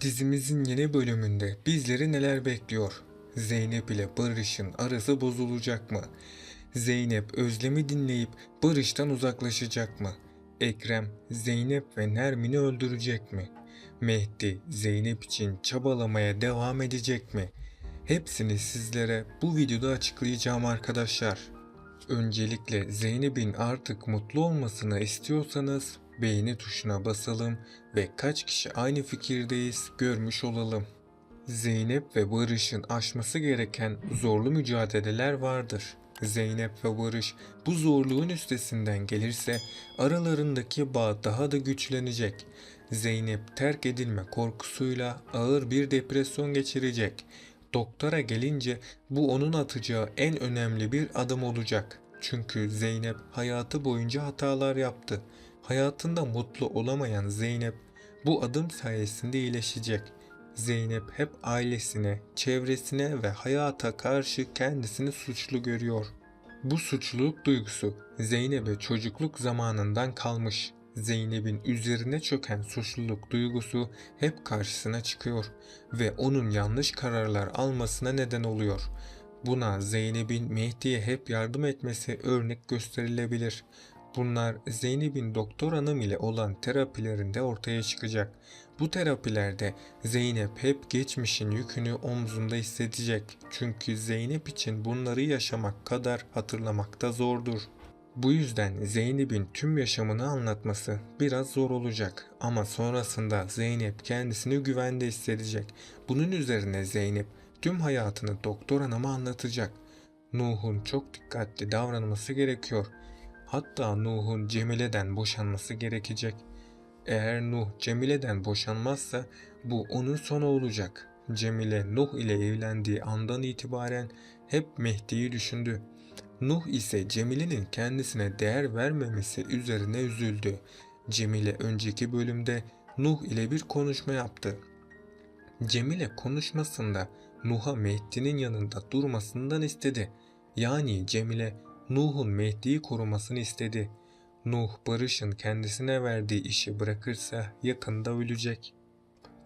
Dizimizin yeni bölümünde bizleri neler bekliyor? Zeynep ile Barış'ın arası bozulacak mı? Zeynep Özlem'i dinleyip Barış'tan uzaklaşacak mı? Ekrem, Zeynep ve Nermin'i öldürecek mi? Mehdi, Zeynep için çabalamaya devam edecek mi? Hepsini sizlere bu videoda açıklayacağım arkadaşlar. Öncelikle Zeynep'in artık mutlu olmasını istiyorsanız beğeni tuşuna basalım ve kaç kişi aynı fikirdeyiz görmüş olalım. Zeynep ve Barış'ın aşması gereken zorlu mücadeleler vardır. Zeynep ve Barış bu zorluğun üstesinden gelirse aralarındaki bağ daha da güçlenecek. Zeynep terk edilme korkusuyla ağır bir depresyon geçirecek. Doktora gelince bu onun atacağı en önemli bir adım olacak. Çünkü Zeynep hayatı boyunca hatalar yaptı. Hayatında mutlu olamayan Zeynep bu adım sayesinde iyileşecek. Zeynep hep ailesine, çevresine ve hayata karşı kendisini suçlu görüyor. Bu suçluluk duygusu Zeynep'e çocukluk zamanından kalmış. Zeynep'in üzerine çöken suçluluk duygusu hep karşısına çıkıyor ve onun yanlış kararlar almasına neden oluyor. Buna Zeynep'in Mehdi'ye hep yardım etmesi örnek gösterilebilir. Bunlar Zeynep'in doktor hanım ile olan terapilerinde ortaya çıkacak. Bu terapilerde Zeynep hep geçmişin yükünü omzunda hissedecek. Çünkü Zeynep için bunları yaşamak kadar hatırlamak da zordur. Bu yüzden Zeynep'in tüm yaşamını anlatması biraz zor olacak ama sonrasında Zeynep kendisini güvende hissedecek. Bunun üzerine Zeynep tüm hayatını doktor hanıma anlatacak. Nuh'un çok dikkatli davranması gerekiyor. Hatta Nuh'un Cemile'den boşanması gerekecek. Eğer Nuh Cemile'den boşanmazsa bu onun sonu olacak. Cemile Nuh ile evlendiği andan itibaren hep Mehdi'yi düşündü. Nuh ise Cemile'nin kendisine değer vermemesi üzerine üzüldü. Cemile önceki bölümde Nuh ile bir konuşma yaptı. Cemile konuşmasında Nuh'a Mehdi'nin yanında durmasından istedi. Yani Cemile Nuh'un Mehdi'yi korumasını istedi. Nuh Barış'ın kendisine verdiği işi bırakırsa yakında ölecek.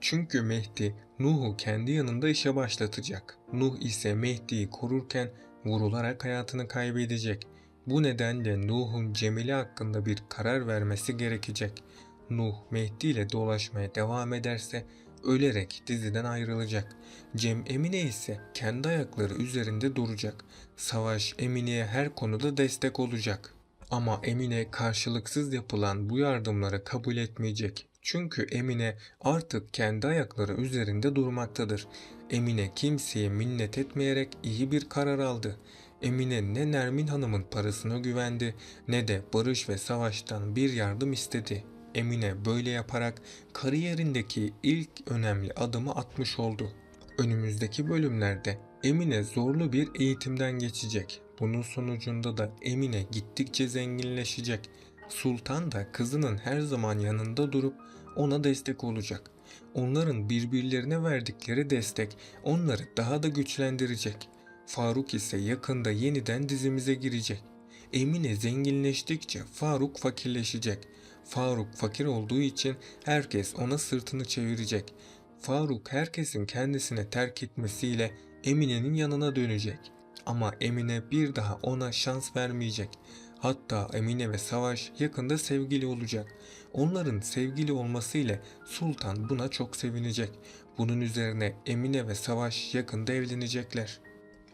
Çünkü Mehdi Nuh'u kendi yanında işe başlatacak. Nuh ise Mehdi'yi korurken vurularak hayatını kaybedecek. Bu nedenle Nuh'un Cemile hakkında bir karar vermesi gerekecek. Nuh Mehdi ile dolaşmaya devam ederse ölerek diziden ayrılacak. Emine ise kendi ayakları üzerinde duracak. Savaş Emine'ye her konuda destek olacak. Ama Emine karşılıksız yapılan bu yardımları kabul etmeyecek. Çünkü Emine artık kendi ayakları üzerinde durmaktadır. Emine kimseye minnet etmeyerek iyi bir karar aldı. Emine ne Nermin Hanım'ın parasına güvendi ne de Barış ve Savaş'tan bir yardım istedi. Emine böyle yaparak kariyerindeki ilk önemli adımı atmış oldu. Önümüzdeki bölümlerde Emine zorlu bir eğitimden geçecek. Bunun sonucunda da Emine gittikçe zenginleşecek. Sultan da kızının her zaman yanında durup ona destek olacak. Onların birbirlerine verdikleri destek onları daha da güçlendirecek. Faruk ise yakında yeniden dizimize girecek. Emine zenginleştikçe Faruk fakirleşecek. Faruk fakir olduğu için herkes ona sırtını çevirecek. Faruk herkesin kendisine terk etmesiyle Emine'nin yanına dönecek. Ama Emine bir daha ona şans vermeyecek. Hatta Emine ve Savaş yakında sevgili olacak. Onların sevgili olmasıyla Sultan buna çok sevinecek. Bunun üzerine Emine ve Savaş yakında evlenecekler.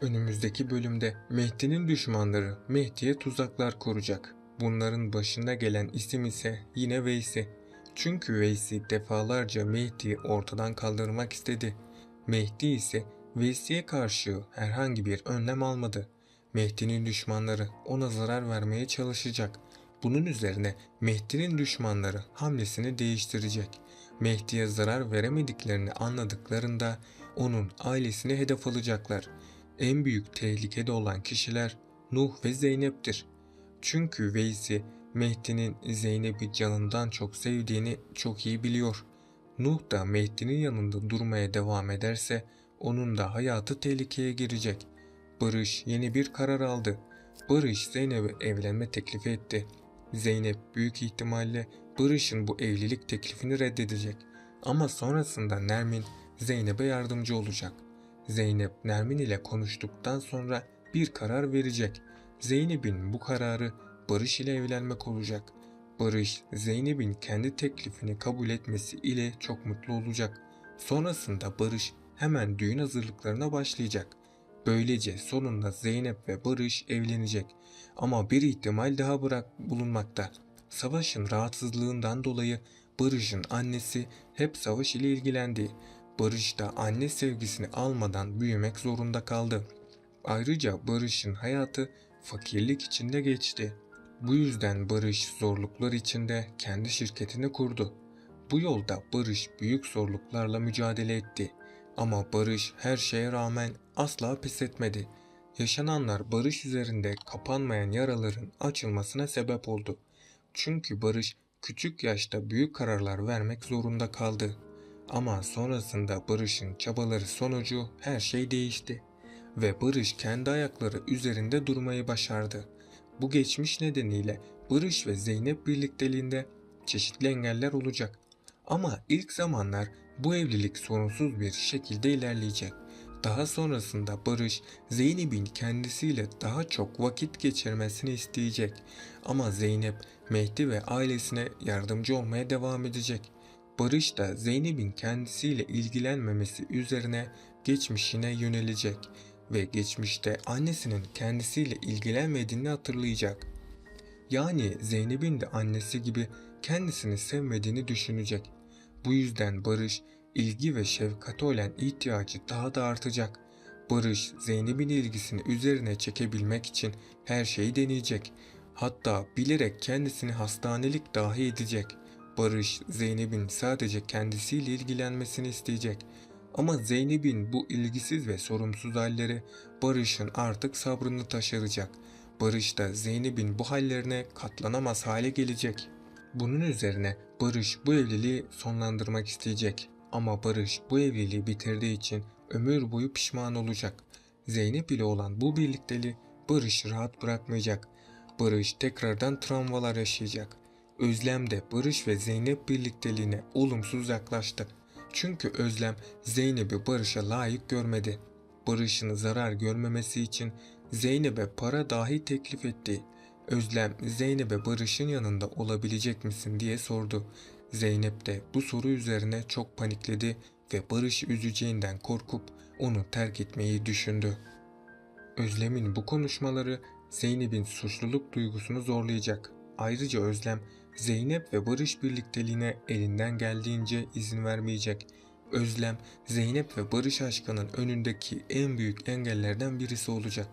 Önümüzdeki bölümde Mehdi'nin düşmanları Mehdi'ye tuzaklar kuracak. Bunların başına gelen isim ise yine Veysi. Çünkü Veysi defalarca Mehdi'yi ortadan kaldırmak istedi. Mehdi ise Veysi'ye karşı herhangi bir önlem almadı. Mehdi'nin düşmanları ona zarar vermeye çalışacak. Bunun üzerine Mehdi'nin düşmanları hamlesini değiştirecek. Mehdi'ye zarar veremediklerini anladıklarında onun ailesini hedef alacaklar. En büyük tehlikede olan kişiler Nuh ve Zeynep'tir. Çünkü Veysi Mehdi'nin Zeynep'i canından çok sevdiğini çok iyi biliyor. Nuh da Mehdi'nin yanında durmaya devam ederse onun da hayatı tehlikeye girecek. Barış yeni bir karar aldı. Barış Zeynep'e evlenme teklifi etti. Zeynep büyük ihtimalle Barış'ın bu evlilik teklifini reddedecek. Ama sonrasında Nermin Zeynep'e yardımcı olacak. Zeynep Nermin ile konuştuktan sonra bir karar verecek. Zeynep'in bu kararı Barış ile evlenmek olacak. Barış, Zeynep'in kendi teklifini kabul etmesi ile çok mutlu olacak. Sonrasında Barış hemen düğün hazırlıklarına başlayacak. Böylece sonunda Zeynep ve Barış evlenecek. Ama bir ihtimal daha bulunmakta. Savaş'ın rahatsızlığından dolayı Barış'ın annesi hep Savaş ile ilgilendi. Barış da anne sevgisini almadan büyümek zorunda kaldı. Ayrıca Barış'ın hayatı fakirlik içinde geçti. Bu yüzden Barış zorluklar içinde kendi şirketini kurdu. Bu yolda Barış büyük zorluklarla mücadele etti. Ama Barış her şeye rağmen asla pes etmedi. Yaşananlar Barış üzerinde kapanmayan yaraların açılmasına sebep oldu. Çünkü Barış küçük yaşta büyük kararlar vermek zorunda kaldı. Ama sonrasında Barış'ın çabaları sonucu her şey değişti. Ve Barış kendi ayakları üzerinde durmayı başardı. Bu geçmiş nedeniyle Barış ve Zeynep birlikteliğinde çeşitli engeller olacak. Ama ilk zamanlar bu evlilik sorunsuz bir şekilde ilerleyecek. Daha sonrasında Barış, Zeynep'in kendisiyle daha çok vakit geçirmesini isteyecek. Ama Zeynep, Mehdi ve ailesine yardımcı olmaya devam edecek. Barış da Zeynep'in kendisiyle ilgilenmemesi üzerine geçmişine yönelecek ve geçmişte annesinin kendisiyle ilgilenmediğini hatırlayacak. Yani Zeynep'in de annesi gibi kendisini sevmediğini düşünecek. Bu yüzden Barış, ilgi ve şefkate olan ihtiyacı daha da artacak. Barış, Zeynep'in ilgisini üzerine çekebilmek için her şeyi deneyecek. Hatta bilerek kendisini hastanelik dahi edecek. Barış, Zeynep'in sadece kendisiyle ilgilenmesini isteyecek. Ama Zeynep'in bu ilgisiz ve sorumsuz halleri Barış'ın artık sabrını taşıracak. Barış da Zeynep'in bu hallerine katlanamaz hale gelecek. Bunun üzerine Barış bu evliliği sonlandırmak isteyecek. Ama Barış bu evliliği bitirdiği için ömür boyu pişman olacak. Zeynep ile olan bu birlikteliği Barış'ı rahat bırakmayacak. Barış tekrardan travmalar yaşayacak. Özlem de Barış ve Zeynep birlikteliğine olumsuz yaklaştı. Çünkü Özlem Zeynep'i Barış'a layık görmedi. Barış'ın zarar görmemesi için Zeynep'e para dahi teklif etti. Özlem Zeynep'e Barış'ın yanında olabilecek misin diye sordu. Zeynep de bu soru üzerine çok panikledi ve Barış'ı üzeceğinden korkup onu terk etmeyi düşündü. Özlem'in bu konuşmaları Zeynep'in suçluluk duygusunu zorlayacak. Ayrıca Özlem, Zeynep ve Barış birlikteliğine elinden geldiğince izin vermeyecek. Özlem, Zeynep ve Barış aşkının önündeki en büyük engellerden birisi olacak.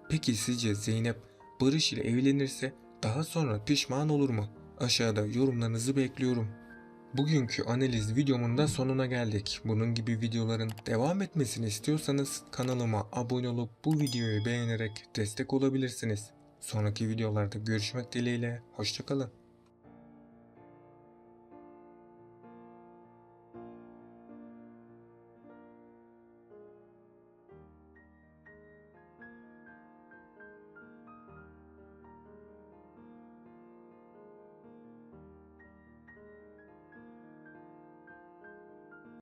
Peki sizce Zeynep, Barış ile evlenirse daha sonra pişman olur mu? Aşağıda yorumlarınızı bekliyorum. Bugünkü analiz videomun da sonuna geldik. Bunun gibi videoların devam etmesini istiyorsanız kanalıma abone olup bu videoyu beğenerek destek olabilirsiniz. Sonraki videolarda görüşmek dileğiyle, hoşça kalın.